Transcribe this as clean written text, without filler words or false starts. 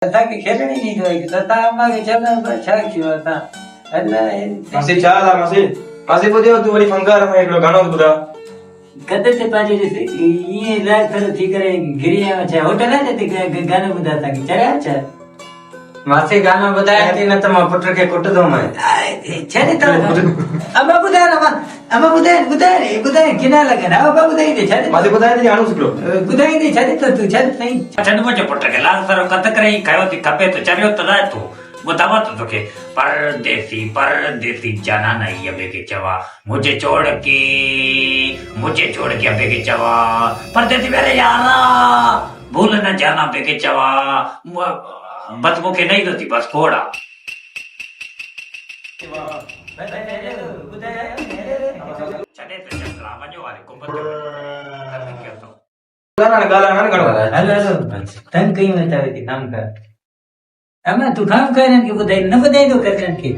असांखे खेॾणी ॾींदो आहे त तव्हां अम्मा खे चवंदा पर छा कयो असां अलाए मासी छा हाल आहे मासी मासी ॿुधियो तूं वरी फंकार में हिकिड़ो गानो ॿुधा कदे ते पंहिंजे ॾिस ईअं लाइ थोरो थी करे घिरी आयो छा होटल आहे ते गानो ॿुधा असांखे चढ़िया छा मासी गानो ॿुधाए थी न त मां पुट खे कुटंदुमि छॾे त अम्मा ॿुधाए अम्मा ॿुधाए किना लॻनि अम्मा ॿुधाईंदे छॾे मासी ॿुधाए थी हाणो हिकिड़ो ॿुधाईंदे छॾे त तूं छॾ साईं छॾ मुंहिंजे पुट खे लाल सरो कत करे ई कयो थी खपे त चरियो त न तूं ॿुधां त तोखे परदेसी जाना न इहा ॿिए खे चवा मुंहिंजे छोड़ के ॿिए खे चवा परदेसी मेरे यारा भूल न जाना ॿिए खे चवा बस मूंखे न ईंदो थी बस खोड़ आहे छॾे त चंद्रा वञो वारे कुंभ ॻाल्हाइण न घणो हलो तंग कयूं था काम कर अम्मा तूं काम कर हिननि खे ॿुधाई न ॿुधाईंदो करनि खे